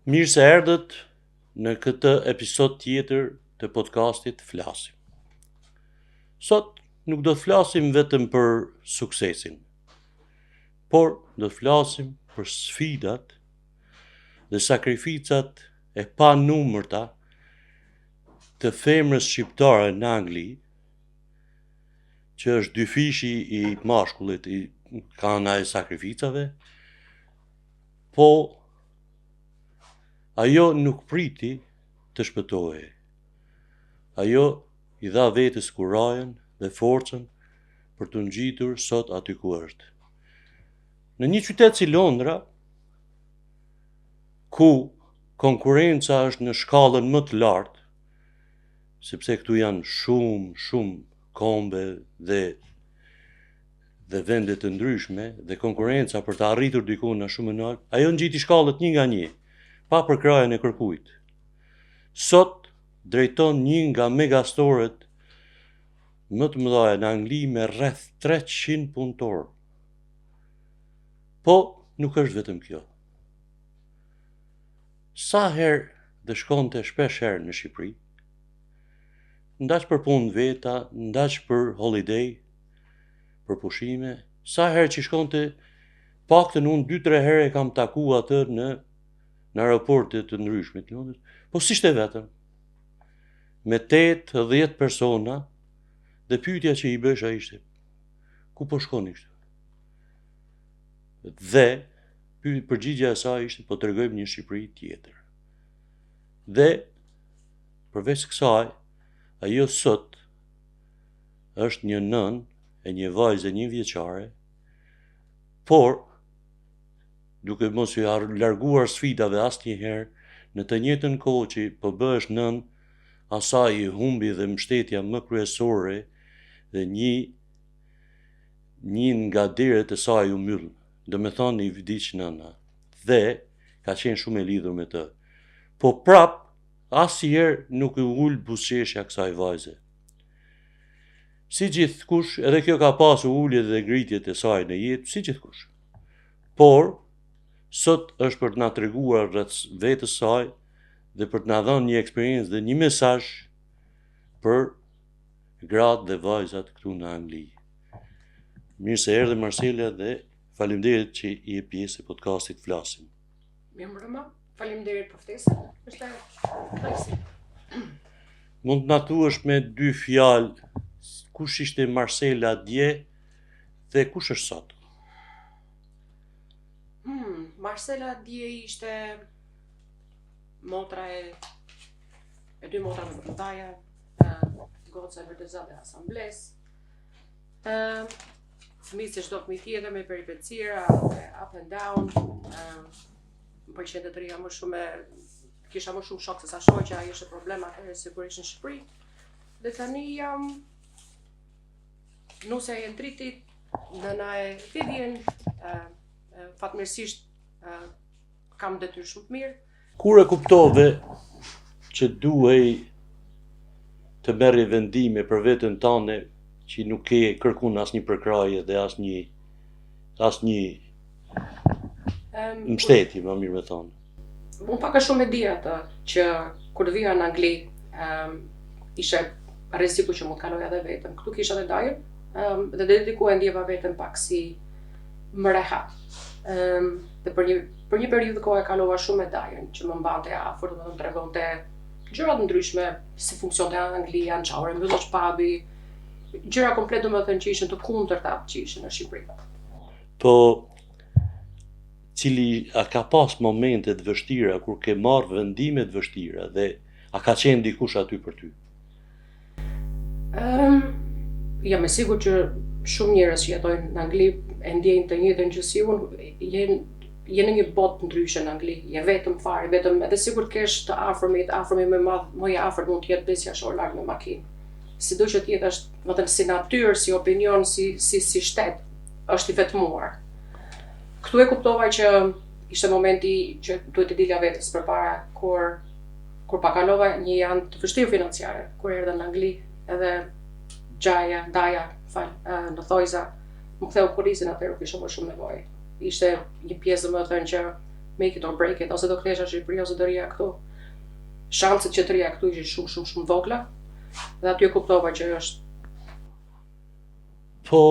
Mirë se erdhët në këtë episod tjetër të podcastit Flasim. Sot nuk do të flasim vetëm për suksesin, por do të flasim për sfidat dhe sakrificat e panumërta të femrës shqiptare në Angli, që është dyfishi i mashkullit i kana e sakrificave, po ajo nuk priti të shpëtohej. Ajo i dha vetes kurajën dhe forcën për të ngjitur sot aty ku është. Në një qytet si Londra, ku konkurenca është në shkallën më të lartë, sepse këtu janë shumë kombe dhe vende të ndryshme dhe konkurenca për të arritur diku në shumë në lartë, ajo ngjiti shkallët një nga një, pa përkrajën e kërkujt. Sot drejton një nga megastoret më të mëdha në Angli me rreth 300 punëtorë. Po, nuk është vetëm kjo. Sa herë dhe shkonte shpesh herë në Shqipëri, ndaq për punë veta, ndaq për holiday, për pushime, sa herë që shkonte, paktën unë 2-3 herë e kam taku atë në aeroportet të ndryshme të Londrës, po s'ishte vetëm. Me 8-10 persona, dhe pyetja që i bësha ishte, ku po shkoni kështu? Dhe përgjigjja e saj ishte, po tregojmë një Shqipëri tjetër. Dhe përveç kësaj, ajo sot është një nën e një vajze 1 vjeçare, por duke mos i larguar sfidave asnjëherë, në të njëjtën kohë që po bëhesh nën, asaj i humbi dhe mbështetja më kryesore dhe një nga deret e saj u mbyll. Do me thonë i vdiq nëna dhe ka qenë shumë e lidhur me të. Po prap asnjëherë nuk u ul buzëqeshja kësaj vajze. Si gjithkush, edhe kjo ka pasur uljet dhe ngritjet e saj në jetë, si gjithkush. Por sot është për të na treguar rreth vetes saj dhe për të na dhënë një eksperiencë dhe një mesazh për gratë dhe vajzat këtu në Angli. Mirë se erdhe Marcela dhe faleminderit që i je pjesë e podcastit Flasim. Mirëmbrëma, faleminderit për ftesën. Është faleminderit. Mund të na thuash me 2 fjalë kush ishte Marcela dje dhe kush është sot? Marcela dje ishte motra e 2 motrave më të mëdha, goca e vërtetësisë e asambles. Fëmijë si çdo fëmijë tjetër me peripecira, up and down. Më pëlqente të rija më shumë, kisha më shumë shok se sa shoqja, ai ishte problem atëherë sigurisht në Shqipëri. Dhe tani jam nusja e Endritit, nëna e Vivian, fatmirësisht kam detyrë shumë të mirë. Kur e kuptove që duhej të merri vendime për veten tënde që nuk ke kërkuar asnjë përkraje dhe asnjë mbështetje, më mirë me thonë. Unë pak a shumë e di atë që kur vija në Angli, ishte rreziku që mund të kaloja edhe vetëm. Këtu kisha edhe dajën, dhe deri ku e ndjeva veten pak si më rehat. Dhe për një periudhë kohë e kalova shumë me dajën, që më mbante afër, dhe më tregonte gjëra të ndryshme, si funksionte Anglia, në çfarë mbyllosh pubi, gjëra komplet domethënë që ishin të kundërta që ishin në Shqipëri. Po a ka pas momente të vështira kur ke marrë vendime të vështira dhe a ka qenë dikush aty për ty? Jam e sigurt që shumë njerëz që jetojnë në Angli e ndjejnë të njëjtën gjë si unë, jenë në një botë ndryshe në Angli, je vetëm fare, vetëm edhe sigurt kesh të afërmit më madh, më i afërt mund të jetë 5 jashtë larg me makinë. Sido që të jetë është, vetëm si natyrë, si opinion, si shtet, është i vetmuar. Këtu e kuptova që ishte momenti që duhet të dilja vetes përpara kur pakalova një janë të vështirë financiare, kur erdha në Angli, edhe daja në thojza, më ktheu kurrizin atëherë kisha më shumë nevojë. Ishte një pjesë domethënë që make it or break it, ose do kthesha në Shqipëri ose do rija këtu. Shanset që të rija këtu ishin shumë vogla, dhe aty e kuptova që është. Po,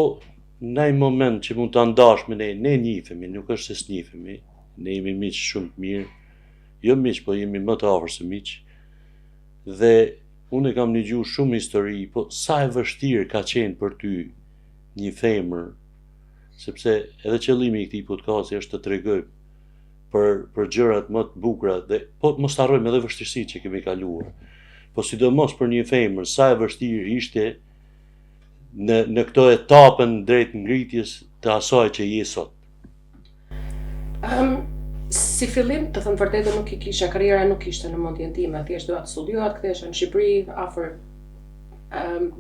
në një moment që mund të ndash me ne njifemi, nuk është se s'njifemi, ne jemi miq shumë të mirë, jo miq, po jemi më të afër se miq, dhe unë e kam një gjuhë shumë histori, po sa e vështirë ka qenë për ty një femër, sepse edhe qëllimi i këtij podcasti është të tregoj për gjërat më të bukura dhe po mos harrojmë edhe vështirësitë që kemi kaluar. Po sidomos për një femër, sa e vështirë ishte në këto etapën drejt ngritjes të asaj që je sot. Si fillim, të thënë vërtetë nuk i kisha, karriera nuk ishte në mendjen time, thjesht doja të studioja, të kthesha në Shqipëri afër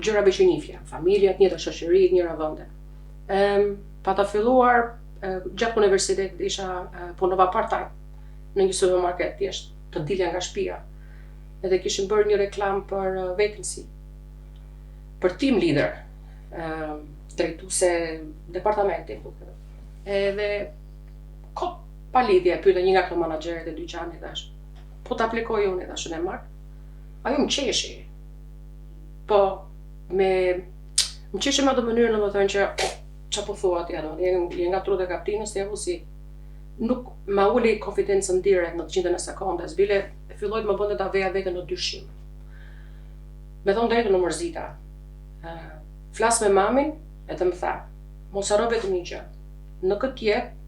gjërave që njihja, familja, të njëjta shoqëri, të njëra vende. Pa ta filluar gjatë universitetit isha punova part-time në një supermarket, thjesht të dilja nga shtëpia. Edhe kishin bërë një reklam për vacancy, për team leader, drejtuese departamenti. Edhe pa lidhje, pyeta një nga këto menaxherët e dyqanit, thash, po të aplikoj unë, thash, unë e marr. Ajo më qeshi. Po më qeshi me atë mënyrë, domethënë që çfarë po thua atje, je nga trut e kaptinës, ti apo si. Nuk ma uli konfidencën direkt në të qindën e sekondes, bile filloi të më bënte ta veja veten në dyshim. Me thonë drejtën në mërzita. Flas me mamin, e të më tha, mos harro vetëm një gjë. Në këtë jetë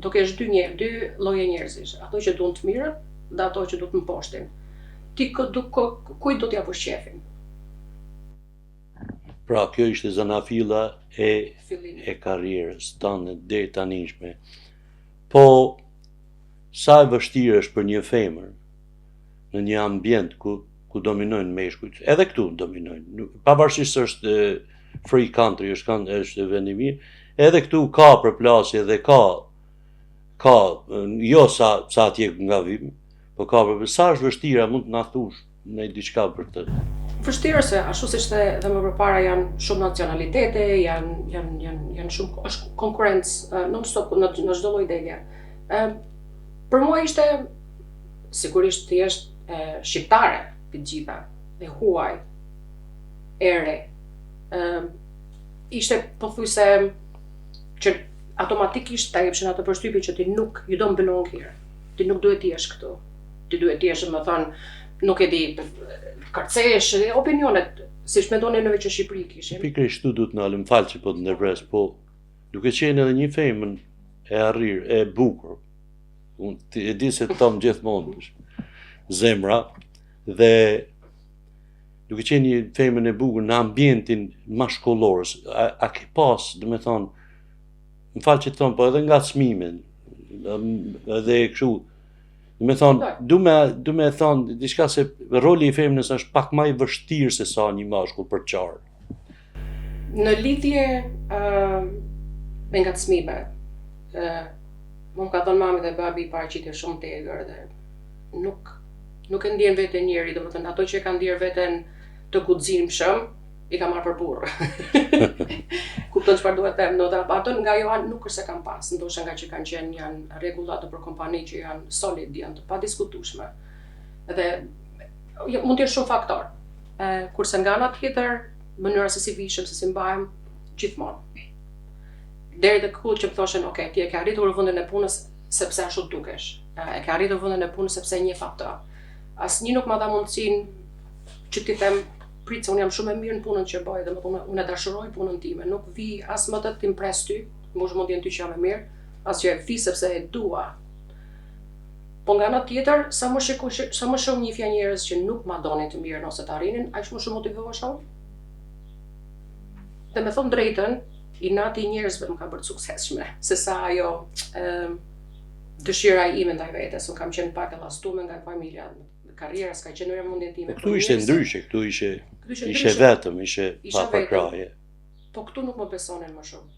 do kesh dy lloje njerëzish, ato që duan të mirën dhe ato që do të mposhtin. Ti kujt do t'ja vësh qefin? Pra, kjo ishte zanafilla e karrierës tënde deri tanishme. Po, sa e vështirë është për një femër në një ambient ku dominojnë meshkujt, edhe këtu dominojnë, pavarësisht është free country, është vend i mirë, edhe këtu ka përplasje dhe ka jo sa atje nga vim, po ka përplasje, sa është vështira, mund të na thush në diçka për këtë. Vështirë se ashtu siç dhe më përpara janë shumë nacionalitete, janë shumë, është konkurrencë non-stop në çdo lloj delje. Për mua ishte sigurisht thjesht shqiptare të gjitha, e huaj, ere. Ishte pothuajse që automatikisht ta jepshin atë përshtypjen që ti nuk you don't belong here. Ti nuk duhet të jesh këtu. Ti duhet të jesh, më thon, nuk e di, kërcesh, opinionet, siç mendonin edhe që në Shqipëri kishim. Pikërisht këtu duhet na lëm fal që po të ndërpres, po duke qenë edhe një femër e arrir, e bukur. Unë e di se tom gjithmonë zemra dhe duke qenë një femër e bukur në ambientin mashkullor, a ke pas, do të thonë, më fal që të them, po edhe nga çmimin, edhe kështu, do të thonë, du me thonë diçka se roli i femrës është pak më i vështirë se sa një mashkull për qarë. Në lidhje me ngacmime, më ka thënë mami dhe babi paraqitje shumë të egër dhe nuk e ndjen veten njeri, domethënë ato që e kanë ndier veten të guximshëm i ka marrë për burr. Kupton çfarë duhet të them, do të ato nga jo nuk është se kanë pas, ndoshta nga që kanë qenë janë rregulla të për kompani që janë solid, janë të padiskutueshme. Dhe mund të jenë shumë faktor. Kurse nga ana tjetër, mënyra se si vishëm, se si mbajmë, gjithmonë. Deri te kull që më thoshin, ok, ti e ke arritur në vendin e punës sepse ashtu dukesh. E ke arritur në vendin e punës sepse një faktor. Asnjë nuk ma dha mundësinë që ti them prit se unë jam shumë e mirë në punën që bëj dhe unë e dashuroj punën time, nuk vi as më të impres ty, mos mund të jenë ty që jam e mirë, as që e vi sepse e dua. Po nga ana tjetër, sa më shumë njihja njerëz që nuk ma donin të mirën ose të arrinin, aq më shumë motivohesha unë. Dhe me thon drejtën, inati i njerëzve më ka bërë suksesshme, se sa ajo dëshira ime ndaj vetes, unë kam qenë pak e llastuar nga familja. Karriera s'ka qenë në mendjen time. Këtu ishte ndryshe, këtu ishe vetëm, ishe pa përkraje. Po këtu nuk më besonin më shumë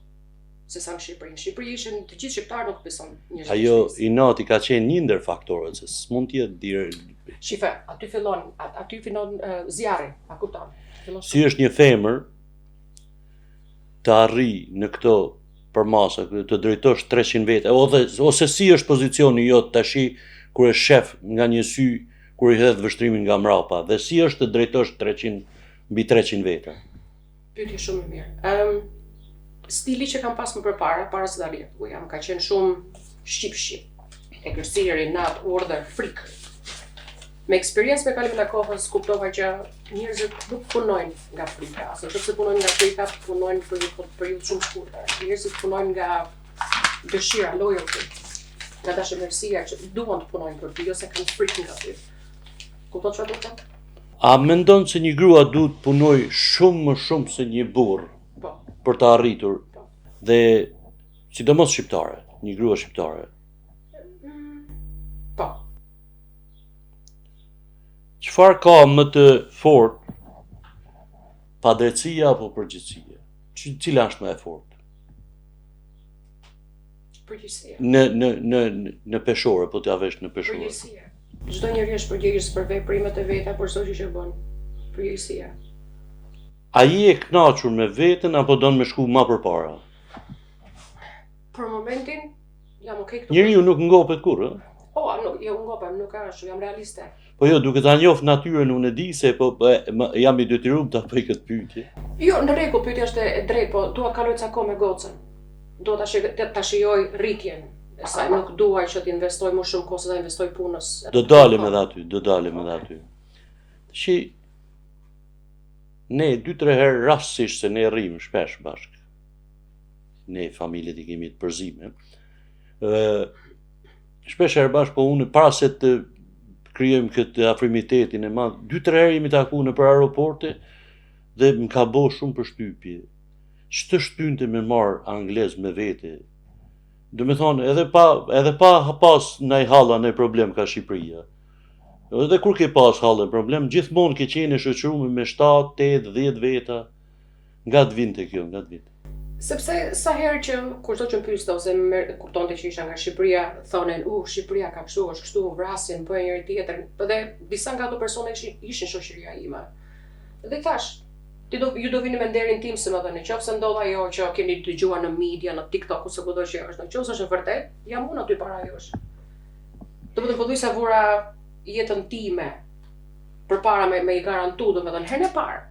se sa në Shqipëri. Në Shqipëri ishin të gjithë shqiptarë nuk beson njerëzit. Ajo inati ka qenë një ndër faktorët, se s'mund të jetë dirë. Shife, aty fillon zjarri, a kupton? Si është një femër të arri në këto për masa, të drejtosh 300 vete, ose si është pozicioni jot tashi kur është shef nga një sy, kur i hedh vështrimin nga mrapa, dhe si është të drejtosh 300 vete? Pyetje shumë e mirë. Stili që kam pas më përpara, para se dalje, ku jam, ka qenë shumë shqip, egërsiri, nat, urdhër, frikë. Me eksperiencë me kalimin e kohës kuptova që njerëzit nuk punojnë nga frika, ose nëse punojnë nga frika, punojnë për një periudhë shumë shkurtër. Njerëzit punojnë nga dëshira, loyalty, nga dashamirësia që duan të punojnë për ty, ose kanë frikë nga ty. Kupton çfarë do të them? A mendon se një grua duhet punoj shumë më shumë se një burr për të arritur, dhe sidomos shqiptare, një grua shqiptare? Po. Çfarë ka më të fortë, padrejtësia apo përgjegjësia? Cila është më e fortë? Përgjegjësia. Në peshore, po t'ja vesh në peshore. Përgjegjësia. Çdo njeri është përgjegjës për veprimet e veta, për çdo gjë që bën. Përgjegjësia. A je e kënaqur me veten apo don me shku më përpara? Për momentin jam okay këtu. Njeriu nuk ngopet kurrë, ëh? Jo ngopem, nuk ka ashtu, jam realiste. Po jo, duke ta njoft natyrën, unë e di se jam i detyruar ta bëj këtë pyetje. Jo, në rregull, pyetja është e drejtë, po dua të kaloj ca kohë me gocën. Dua ta shijoj rritjen e saj, nuk dua që të investoj më shumë kohë se ta investoj punës. Do dalem edhe aty. Tashi ne 2-3 herë rastësisht, se ne rrim shpesh bashkë. Ne familjet i kemi të përzime. Shpesh herë bashkë, po unë para se të krijojmë këtë afrimitetin e madh, 2-3 herë jemi takuar nëpër aeroporte dhe më ka bo shumë përshtypje. Ç'të shtynte me marr anglez me vete. Do me thonë, edhe pa pas ndaj halla ndaj problem ka Shqipëria. Edhe kur ke pas hallë problem, gjithmonë ke qenë shoqëruar me 7, 8, 10 veta. Nga të vinte kjo, nga të vinte. Sepse sa herë që kur çdo që më pyeste ose më kuptonte që isha nga Shqipëria, thonin, Shqipëria ka kështu, është kështu, vrasin, bëjnë njëri tjetrin. Dhe disa nga ato persona ishin shoqëria ime. Dhe thash, ju do vini me nderin tim, se më thënë, nëse ndodh ajo që keni dëgjuar në media, në TikTok ose kudo që është, nëse është e vërtet, jam unë aty para jush. Domethënë pothuajse vura jetën time përpara me i garantu, domethënë herën e parë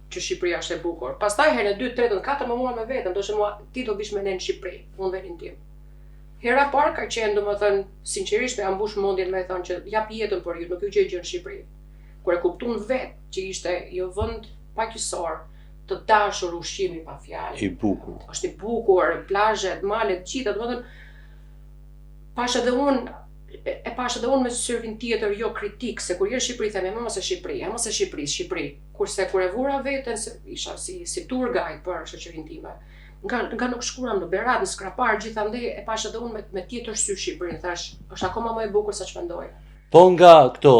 që Shqipëria është e bukur. Pastaj herën e 2, 3, 4 më mora me vetëm, ndoshta mua ti do vish me ne në Shqipëri, unë vetin tim. Hera parë ka qenë, domethënë, sinqerisht me ambush mendjen me thonë që jap jetën për ju, nuk ju gjej gjë në Shqipëri. Kur e kuptuan vet që ishte jo vend paqësor, të dashur, ushqimi pa fjalë. I bukur. Është i bukur, plazhet, malet, gjitha, domethënë pash edhe unë me syrin tjetër jo kritik, se kur je në Shqipëri themi mos e Shqipëri. Kurse kur e vura veten se isha si tour guide për shoqërinë time. Nga nuk shkuram në Berat, në Skrapar, gjithandej e pash edhe unë me tjetër sy Shqipërinë, thash, është akoma më e bukur sa ç'mendoj. Po nga këto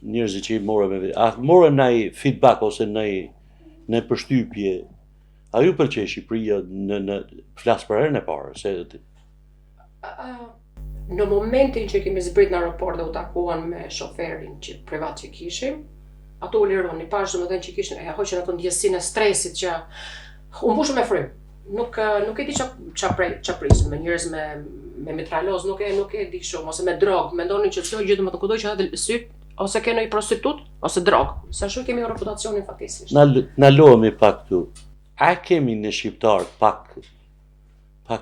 njerëzit që i morën me vetë, a morën ndaj feedback ose në përshtypje, a ju pëlqej Shqipëria në flas për herën e parë, se në momentin që kemi zbrit në aeroport dhe u takuan me shoferin që privat që kishim, ato u lironi, pash domethënë që kishin hoqën ato ndjesinë e stresit që u mbushëm me frym. Nuk e di ç'a prisin me njerëz me mitraloz, nuk e di shumë, ose me drogë, mendonin që çdo gjë domethënë kudo që hadhe syt, ose ke ndonjë prostitut ose drogë. Sa shumë kemi reputacionin fatikisht. Na lohemi pak këtu. A kemi në shqiptar pak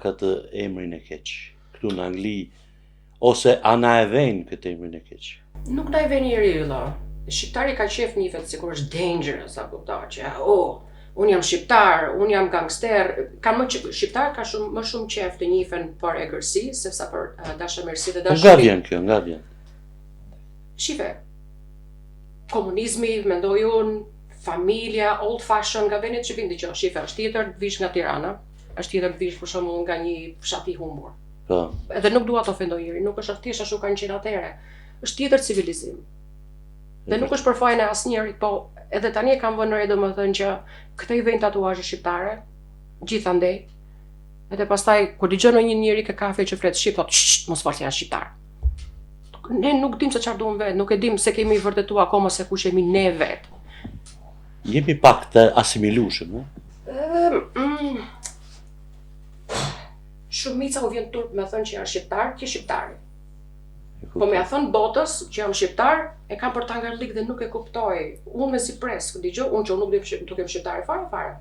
atë emrin e keq këtu në Angli, ose a na e vejnë këtë emrin e keq? Nuk na e vejnë njeriu ylla. Shqiptari ka qef nifet sikur është dangerous, a kupton që unë jam shqiptar, unë jam gangster. Shqiptar ka më shumë qef të njifen për egërsi, sepse për dashamirësi dhe dashuri. Nga vjen kjo, nga vjen? Shife, komunizmi, mendoj unë, familja, old fashion, nga venit që vindi që shife, është tjetër të vish nga Tirana, është tjetër të vish për shembull nga një fshat i humbur. Po. Edhe nuk dua të ofendoj njëri, nuk është thjesht ashtu kanë qenë atëherë. Është tjetër civilizim. Dhe nuk është për fajin e asnjërit, po edhe tani e kam vënë re domethënë që këto i vejnë tatuazhe shqiptare, gjithandej. Edhe pastaj kur dëgjon një njeri ke kafe që flet shqip, thotë, mos fol janë shqiptar. Ne nuk dim se çfarë duam vet, nuk e dim se kemi vërtetuar akoma se kush jemi ne vet. Jemi pak të asimilueshëm, ëh? Shumica u vjen turp me thënë që janë shqiptar, që shqiptari. Po me a thënë botës që jam shqiptar, e kam për tangarlik dhe nuk e kuptoj. Unë me si pres, dëgjoj, unë që nuk do kem shqiptari fare.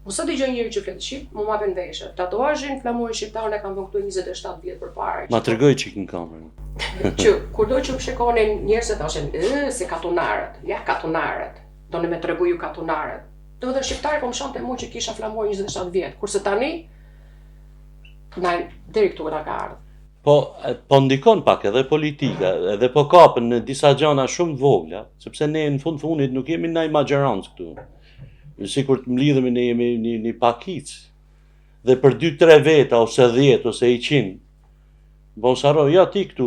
Unë sa dëgjoj njëri që flet shqip, mu mapen veshë. Tatuazhin flamurin shqiptar e kam vënë këtu 27 vjet përpara. Ma tregoj çik në kamerën. Që kurdo që më shikonin njerëzit thoshin, si katunarët, ja katunarët. Doni me tregu ju katunarët. Do të shqiptari po më shonte mua që kisha flamurin 27 vjet, kurse tani deri këtu na ka ardhur. Po ndikon pak edhe politika, edhe po kapën në disa gjana shumë të vogla, sepse ne në fundit nuk jemi ndaj magjerancë këtu. Sikur të mlidhemi ne jemi një pakic. Dhe për 2-3 veta ose 10 ose 100, bon saro, ja ti këtu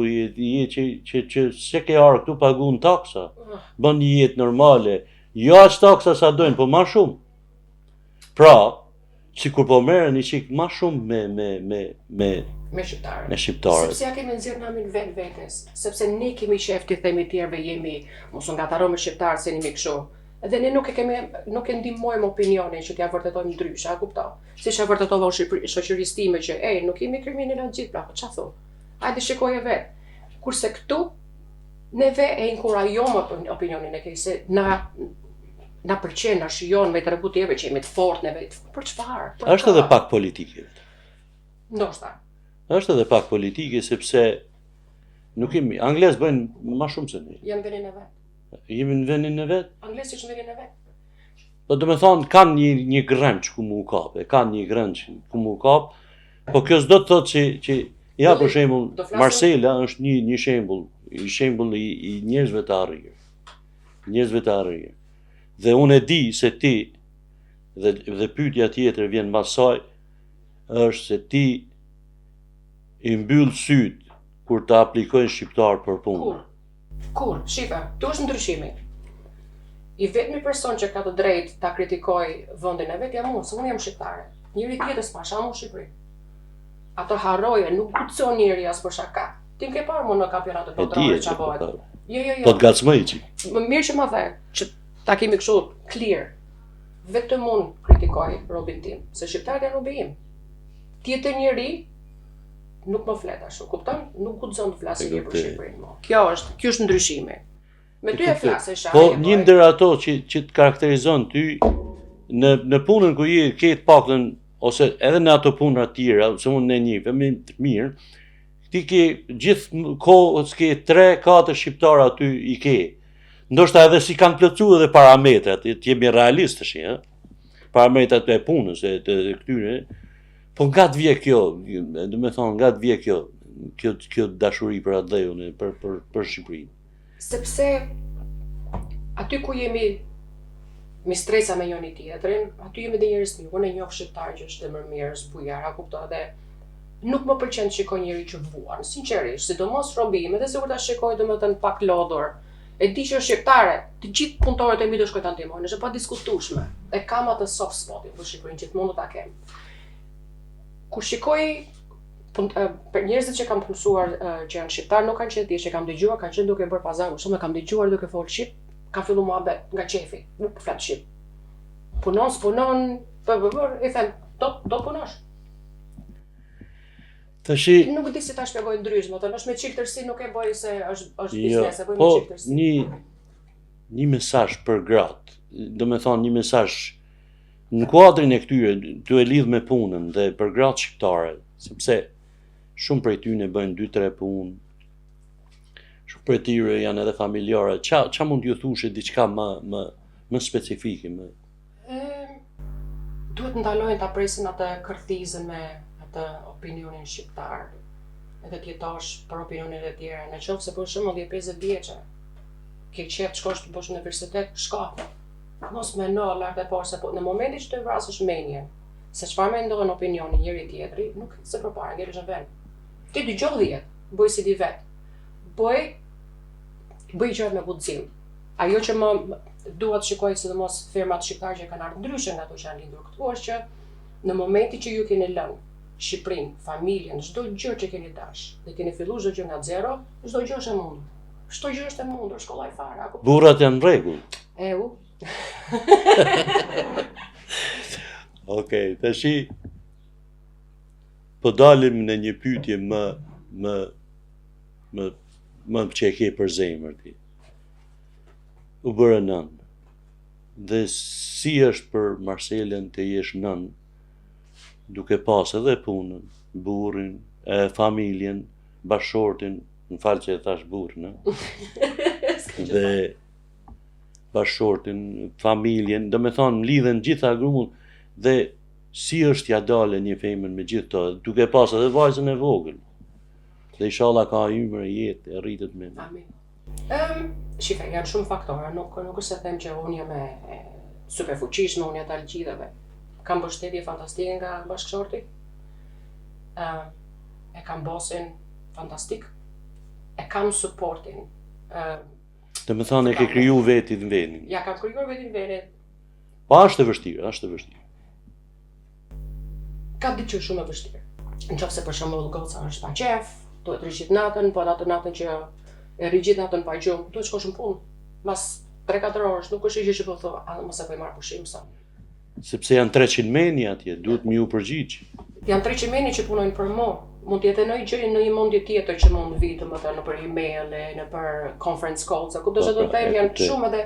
që se ke arë këtu pagun taksa, bën një jetë normale, jo as taksa sa dojnë, po ma shumë. Pra, sikur po merren një qik ma shumë Me shqiptarët. Sepse ja kemi nxjerrë namin vetes, sepse ne kemi qef të themi tjerëve jemi, mos u ngataro me shqiptarët se jemi kështu. Edhe ne nuk e ndihmojmë opinionin që t'ja vërtetojmë ndryshe, a kupton? Siç e vërtetova shoqërisë time që nuk jemi kriminalë gjithë, pra, ç'a thon? Hajde shikoje vet. Kurse këtu neve e inkurajojmë opinionin e keq se na pëlqen, na shijon me tregu tjerëve që jemi të fortë neve. Për çfarë? Është edhe pak politike. Ndoshta. Është edhe pak politike sepse nuk jemi anglez bëjnë më shumë se ne. Jam vendin e vet. Jemi në vendin e vet. Anglezi është në vendin e vet. Po do të thonë kanë një grënç ku mu kap, kanë një grënç ku mu kap, po kjo s'do të thotë që ja për shembull Marsela është një shembull i njerëzve të arrirë. Njerëzve të arrirë. Dhe unë e di se ti dhe pyetja tjetër vjen mbas saj është se ti i mbyll syt kur të aplikojnë shqiptar për punë. Kur, shifa, tu është ndryshimi. I vetmi person që ka të drejtë ta kritikoj vendin e vet jam unë, se unë jam shqiptare. Njëri tjetër s'pa shamu në Shqipëri. Ato harroje, nuk guxon njëri as për shaka. Ti ke parë më në kampionatet botërore ç'a bëhet. Jo. Po të gacmoj çik. Më mirë që më the, që ta kemi kështu clear. Vetëm unë kritikoj robin tim, se shqiptarët janë robi im. Tjetër njeri nuk më flet ashtu, kupton? Nuk guxon të flasë mirë për Shqipërinë. Kjo është ndryshimi. Me ty e flasësh. Po një ndër ato që të karakterizon ty në punën ku je ke të paktën ose edhe në ato puna të tjera, se unë në një më të mirë, ti ke gjithë kohë ke 3-4 shqiptar aty i ke. Ndoshta edhe si kanë plotsuar edhe parametrat, të jemi realistësh, ëh. Parametrat e punës e të këtyre. Po nga të vje kjo, do me thonë, nga të vje kjo dashuri për atë dhejun, për Shqipërinë. Sepse aty ku jemi mistresa me njëri tjetrin, aty jemi dhe njerëz mirë. Unë e njoh shqiptar që është emër mirë, zbujar, a kupton, dhe nuk më pëlqen të shikoj njëri që vuan, sinqerisht, sidomos robim, edhe sikur ta shikoj domethënë pak lodhur. E di që është shqiptare, të gjithë punëtorët e mi do shkojnë ta ndihmojnë, është e padiskutueshme. E kam atë soft spotin për Shqipërinë, gjithmonë do ta kem. Kur shikoj për njerëzit që kam punësuar që janë shqiptar, nuk kanë qenë thjesht që kam dëgjuar, kanë qenë duke bërë pazar, shumë kam dëgjuar duke folë shqip, kam filluar muhabet nga qefi, nuk flet shqip. Punon, i them, do punosh. Tashi nuk di si ta shpjegoj ndryshme, atë është me çik tërsi nuk e bëj se është biznes, e bëj me çik tërsi. Po një mesazh për gratë, do me thonë një mesazh në kuadrin e këtyre, tu e lidh me punën dhe për gratë shqiptare, sepse shumë prej tyre bëjnë 2-3 punë, shumë prej tyre janë edhe familjare. Qa mund t'ju thushe diçka më specifike? Duhet ndalojnë ta presin atë kërthizën me atë opinionin shqiptar, edhe t'jetosh për opinionin e tjera. Në qoftë se për shembull je 50 vjeçe, ke qef të shkosh të bësh universitet, shko. Mos mendo lart e parë se po në momentin që të vrasësh mendjen, se çfarë mendon opinioni njëri tjetri, nuk se përpara ngelesh në vend. Ti dëgjoj 10, bëj si di vet. Bëj gjërat me guxim. Ajo që më dua të shikoj sidomos firmat shqiptare që kanë ardhur ndryshe nga ato që janë lindur këtu është që në momentin që ju keni lënë Shqipërinë, familjen, çdo gjë që keni dash, dhe keni filluar çdo gjë nga zero, çdo gjë është e mundur. Çdo gjë është e mundur, shkollaj fare. Burrat janë në rregull. Okej, tashi po dalim në një pyetje më që e ke për zemër ti. U bërë nën. Dhe si është për Marcelën të jesh nën, duke pas edhe punën, burrin, familjen, bashortin, në falë që e thash burrin, dhe bashortin, familjen, do me thonë lidhen gjitha grumull, dhe si është ja dale një femër me gjithë to, duke pas edhe vajzën e vogël. Dhe inshallah ka ymër e jetë, e rritet me. Amin. Shife, janë shumë faktore, nuk është se them që unë jam e superfuqishme, unë jam gjithave. Kam mbështetje fantastike nga bashkëshorti, e kam bosin fantastik, e kam supportin. Dhe me thonë e ke kriju vetit në vendin. Ja, kam krijuar vetin në vendin. Po është e vështirë. Ka ditë që është shumë e vështirë. Në qoftë se për shembull goca është pa qef, duhet rri gjithë natën, po atë natën që e rri gjithë natën pa gjumë, duhet shkosh në punë. Mas 3-4 orësh, nuk është që po thua, mos e po marr pushim sa. Sepse janë 300 meni atje, duhet më ju përgjigj. Janë 300 meni që punojnë për mua. Mund të jetë në një mundje tjetër që mund vitë më të në për email, në për conference calls, ku do të them janë shumë edhe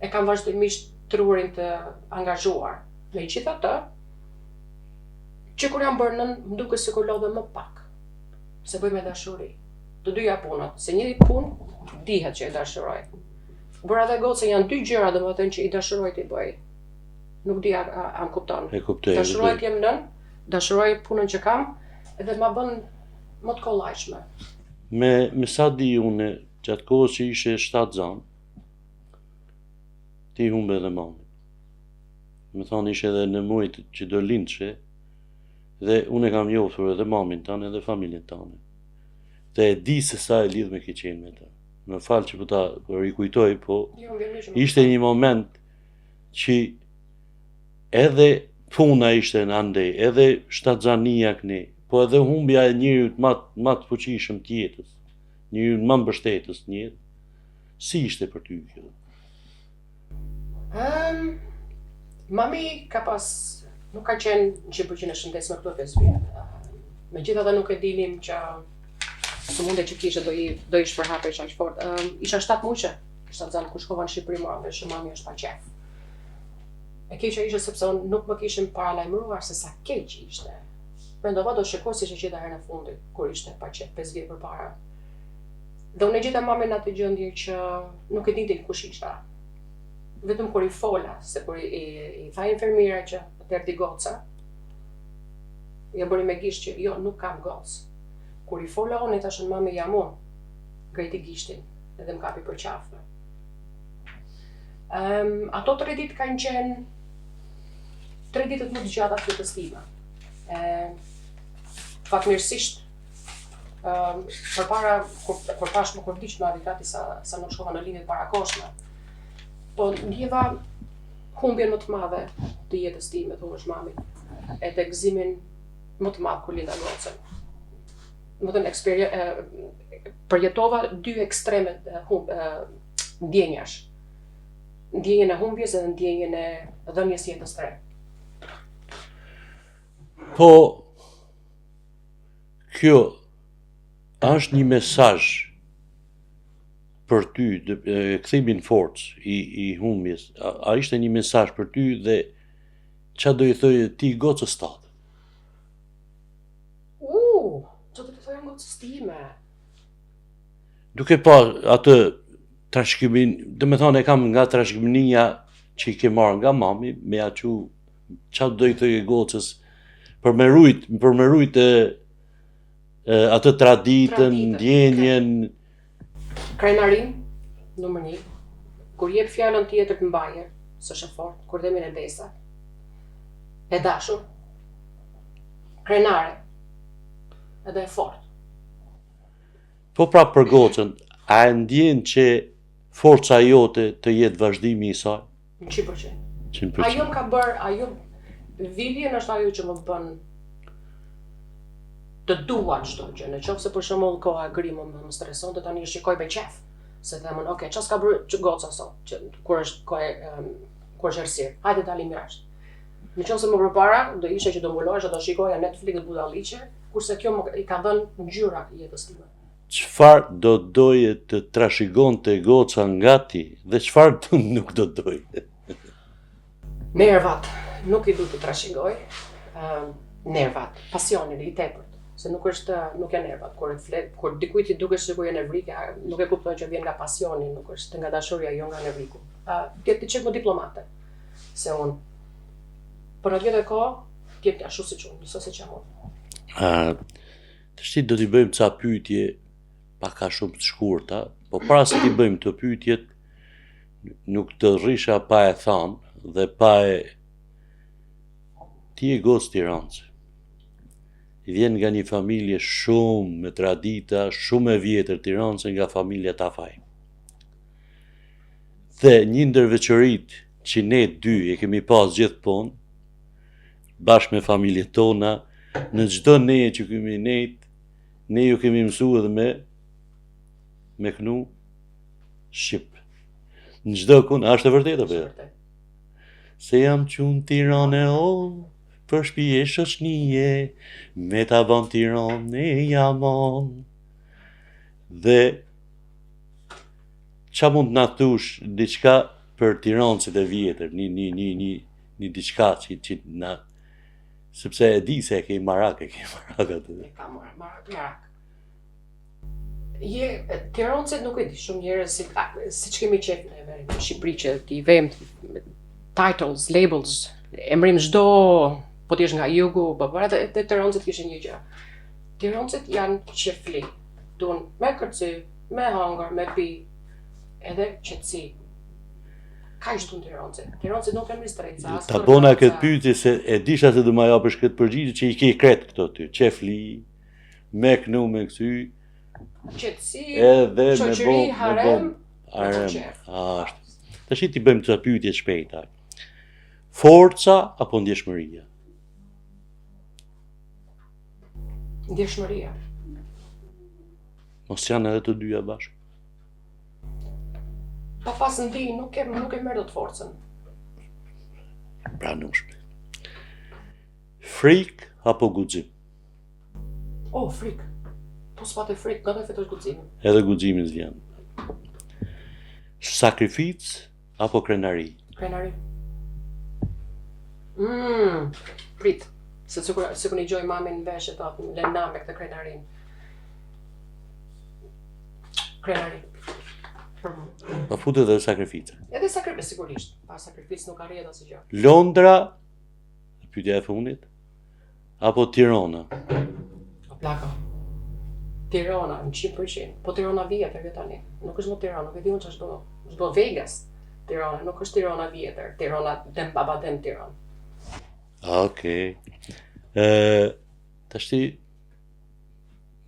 e kam vazhdimisht trurin të angazhuar. Megjithatë, që kur jam bërë nën, më duket sikur lodhem më pak. Se bëj me dashuri. Të dyja punët, se njëri punë dihet që e dashuroj. Bëra dhe gotë se janë 2 gjëra domethënë që i dashuroj t'i bëj. Nuk di a më kupton. E kuptoj. Dashuroj t'jem nën, dashuroj punën që kam, edhe ma bën më të kollajshme. Me sa di unë, gjatë kohës që ishe 7 zanë, ti humbe edhe mamin. Me thonë ishe edhe në mujt që do lindshe, dhe unë e kam njohur edhe mamin tanë edhe familjen tanë. Dhe e di se sa e lidh me ke qenë me ta. Më falë që po ta rikujtoj, po ishte një moment që edhe puna ishte në andej, edhe shtatzania këni, po edhe humbja e njërit më të fuqishëm të jetës, njërit më mbështetës në jetë. Si ishte për ty kjo? Mami ka pas, nuk ka qenë 100% e shëndetshme këto 5 vjet. Megjithatë nuk e dinim që sëmundja që kishte do i shpërhapej aq fort. Isha 7 muajshe, kisha thënë kur shkova në Shqipëri morave që mami është pa qef. E keqja ishte sepse unë nuk më kishim paralajmëruar se sa keq ishte. Mendova do shikoj si ishte herën e fundit kur ishte pa qef 5 vjet përpara. Dhe unë e gjeta mamin në atë gjendje që nuk e dinte kush ishte. Vetëm kur i fola, se kur i tha infermiera që perdi goca, ja bëri me gisht që jo, nuk kam gocë. Kur i fola unë i thashën mami jam unë, grejti gishtin, edhe më kapi për qafë. Ato 3 ditë kanë qenë 3 ditët më të gjata të jetës time. Fatmirësisht, përpara kur pashmë kur vdiq më gati sa nuk shkova në lindjet parakoshme. Po ndjeva humbjen më të madhe të jetës time, thuhesh mami, edhe gëzimin më të madh kur linda gocën. Më thënë përjetova 2 ekstreme ndjenjash. Ndjenjen e humbjes edhe ndjenjen e dhënies jetës tre. Po, kjo është një mesazh për ty, kthimin forcë i humbjes. A ishte një mesazh për ty dhe çfarë do i thoje ti gocës tatë? Që do të thoja gocës time? Duke pa atë trashëgimin, do me thonë e kam nga trashëgimia që i ke marrë nga mami, me aqu çfarë do i thoje gocës për me rujt atë traditën, ndjenjen. Krenarin, numër 1, kur jep fjalën tjetër të mbaje, s'është e fortë, kur themin e besa, e dashur, krenare, edhe e fortë. Po pra për gocën, a e ndjen që forca jote të jetë vazhdimi i saj? 100%. Ajo më ka bërë, Vivjen është ajo që më bën të dua çdo gjë. Në qoftë se për shembull koha e gri më streson, të tani shikoj me qef. Se themon, okay, çfarë s'ka bërë goca sot, kur është errësirë. Hajde dalim jashtë. Nëse më përpara do ishte që do mbulohesh, do shikoja Netflix dhe budalliqe, kurse kjo i ka dhënë ngjyra jetës time. Çfarë do doje të trashëgonte goca nga ti dhe çfarë nuk do doje? Nervat, nuk i du të trashëgoj. Nervat, pasionin i tepërt. Se nuk janë nervat. Kur dikujt i duket sikur je nevrik, nuk e kupton që vjen nga pasioni, nuk është nga dashuria, jo nga nevriku. Ti çet më diplomate. Se unë. Por në tjetër kohë, ti je ashtu siç unë, nëse çam unë. Tash do t'i bëjmë ca pyetje pak a shumë të shkurta, po para se t'i bëjmë të pyetjet, nuk të rrisha pa e thënë dhe pa e ti e gocë Tiranës. I vjen nga një familje shumë me tradita, shumë e vjetër Tiranës, nga familja Tafaj. Dhe një ndër veçoritë që ne dy e kemi pas gjithmonë, bashkë me familjet tona, në çdo neje që kemi nejt, ne ju kemi mësuar edhe me kënu shqip. Në çdo kund, a është e vërtetë apo jo? Se jam qunë Tiranë o, për shpije shoqënie, me ta ban Tiranë e jamon. Dhe qa mund na thush diçka për Tiranësit e vjetër, një diçka që na, sepse e di se e ke marak aty. E ka marak. Tiranësit nuk e di shumë njerëz siç kemi qef neve në Shqipëri që t'i vejmë titles, labels, emrim çdo, po ti nga jugu, edhe Tiranësit kishin një gjë. Tiranësit janë qefli, duan me kërcy, me hangër, me pi, edhe qetësi. Kaq duan Tiranësit. Tiranësit nuk kanë ristreca. Ta bona këtë pyetje se e disha se do ma japësh këtë përgjigje që i ke kret këto ty. Qefli, me kënu, me kësy. Qetësi, edhe shoqëri, harem. Tash ti bëjmë të pyetje shpejta. Forca apo ndjeshmëria? Ndjeshmëria. Mos janë edhe të dyja bashkë? Pa pas ndij nuk e merr dot forcën. Pranueshme. Frik apo guxim? Frik. Po s'pate frik, nga do fitosh guximin. Edhe guximin vjen. Sakrificë apo krenari? Krenari. Prit. Se sikur i gjoj mamin në veshë të atë, lëna me këtë krenarin. Krenari. Pa futet edhe sakrifica. Edhe sakrificë, sigurisht. Pa sakrificë nuk arrihet asgjë. Londra, pyetja e fundit, apo Tirana? Plaka. Tirana, në 100%. Po Tirana vjetër tani. Nuk është më Tirana, nuk e di unë ç'është do. Ç'do Vegas. Tirana, nuk është Tirana vjetër. Tirana dem baba dem Tiranë. Okej. Tashti,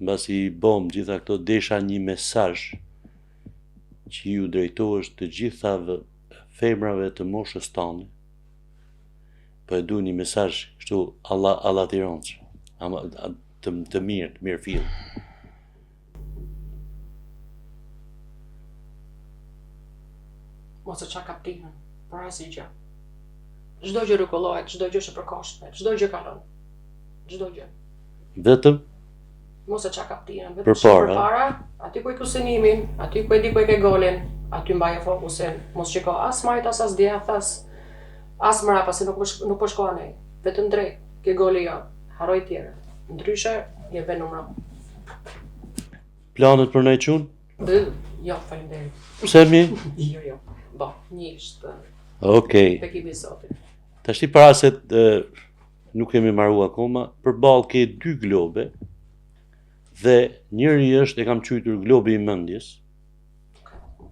mbasi bom gjitha këto, desha një mesazh që ju drejtohesh të gjithave femrave të moshës tane. Po e du një mesazh kështu alla Tiranës. Të mirë fill. Mos e qa kaptinën, për asnjë gjë. Çdo gjë rregullohet, çdo gjë është e përkohshme, çdo gjë kalon. Çdo gjë. Vetëm Mos e qa kaptinën, vetëm përpara, aty ku e ke synimin, aty ku e di ku e ke golin, aty mbaje fokusin. Mos shiko as majt as djath as mrapa, se nuk po shko anej. Vetëm drejt, ke goli jo, haroj tjerë. Ndryshe, je vë numra. planet për nëjë qunë? Jo, faleminderit. Pse mi? Jo. Bo, një ishtë. Okej. Bekimi i Zotit. Tashti para se nuk kemi marru akoma, përballë ke 2 globe, dhe njëri është, e kam quajtur globi i mendjes,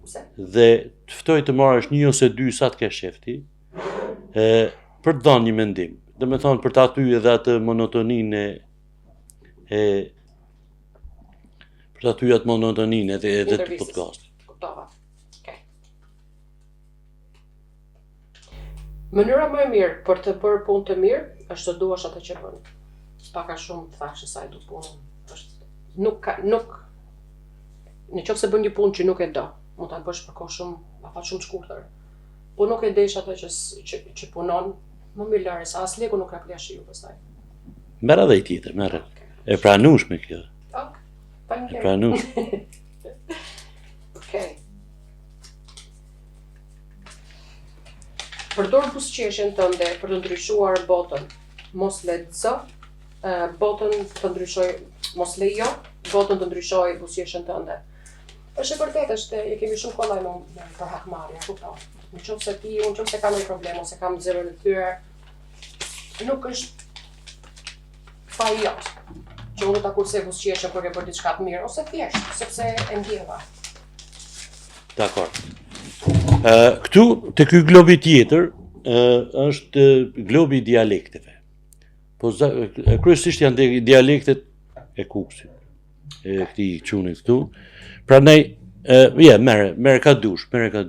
Pse? dhe të ftoj të marrësh 1 ose 2 sa të kesh shefti, për të dhënë një mendim. Dhe me thonë për të aty edhe atë monotoninë për të aty atë monotoninë edhe të podcastit. Kuptova. Mënyra më e mirë për të bërë punë të mirë është të duash atë që bën. Pak a shumë të thashë sa i du punën. Nuk në qoftë se bën një punë që nuk e do, mund ta bësh për kohë shumë, afat shumë të shkurtër. Po nuk e desh atë që punon, Më mirë Lare, sa as leku nuk ka kleshi ju pastaj. Merë edhe i tjetër, merë. E pranueshme kjo. Ok, E faleminderit. pranueshme. Okej. Përdor buzëqeshjen tënde për të ndryshuar botën. Mos lexo, botën të ndryshoj, mos lejo botën të ndryshoj buzëqeshjen tënde. Është e vërtetë, e kemi shumë kollaj me për hakmarrje, kupton. Nëse unë qoftë se kam një problem ose kam zero në tyre, nuk është faji jot. Që unë ta kursej buzëqeshjen për të bërë diçka të mirë ose thjesht sepse e ndjeva. Dakor. Këtu, të ky globi tjetër, është globi i dialekteve. Po kryesisht janë dialektet e Kuksit, e këtij çunit këtu. Prandaj, merre ka dush. Merre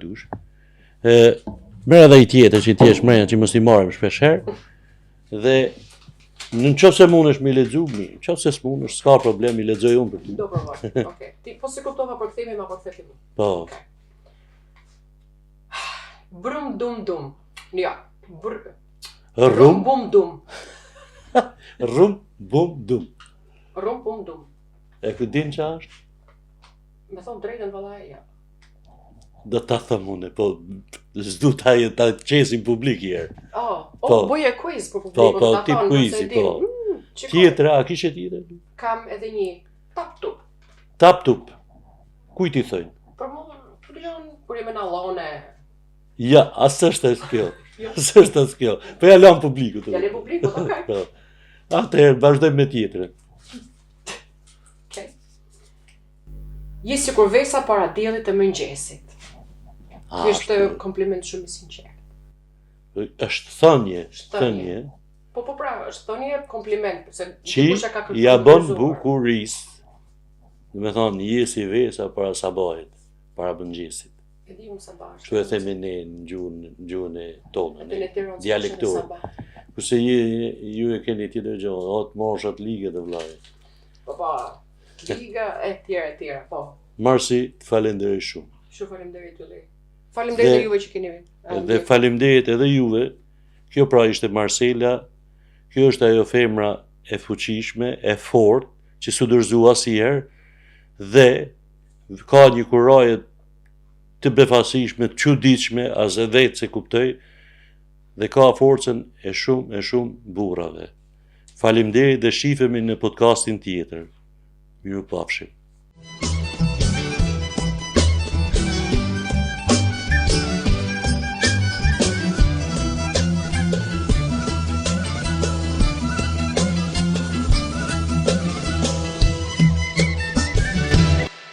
edhe i tjetër që ti je mrenja që mos i marrim shpesh herë. Dhe në qoftë se mundesh me lexu, mirë. Në qoftë se s'mundesh, s'ka problem, i lexoj unë për ty. Do provoj. Okej. Ti po si kuptova për kthimi ma për kthimi. Po. Brum dum dum. Ja. Rum bum dum. rum bum dum. Rum bum dum. E ku din që është? Me thon drejtën vallaj ja. Do ta them unë, po s'du ta qesim publik herë. Po. Boje quiz për publikun. Po, tip quizi, po. Tjetra, a kishe tjetër? Kam edhe një tap-tup. Tap-tup. Kujt i thojnë? Për mua, të dijon, kur jemi në allone. Ja, asë është e kjo. Asë është e kjo. Po ja lam publikut. Ja le publikut, okej. Po. Atëherë, vazhdojmë me tjetrën. Okej. Je sikur vesa para diellit të mëngjesit. Ky është kompliment shumë i sinqert. Është thënie. Po pra, është thënie kompliment, se Që ja bën bukurisë. Do të thonë, je si vesa para sabahit, para mëngjesit. E di unë sabah. Kështu e themi ne në gjuhën e tonë, në dialektorë. Kurse ju e keni tjetër gjë, të moshat ligë të vllai. Po, liga e tjera, po. Marsi, të falenderoj shumë. Shumë faleminderit Ylli. Faleminderit edhe juve që keni vënë. Dhe faleminderit edhe juve. Kjo pra ishte Marcela. Kjo është ajo femra e fuqishme, e fortë, që s'u dorëzua asnjëherë dhe ka një kuraje të befasishme, të çuditshme, as e vetë se kuptoj, dhe ka forcën e shumë burrave. Faleminderit dhe shifemi në podcastin tjetër. Mirupafshim.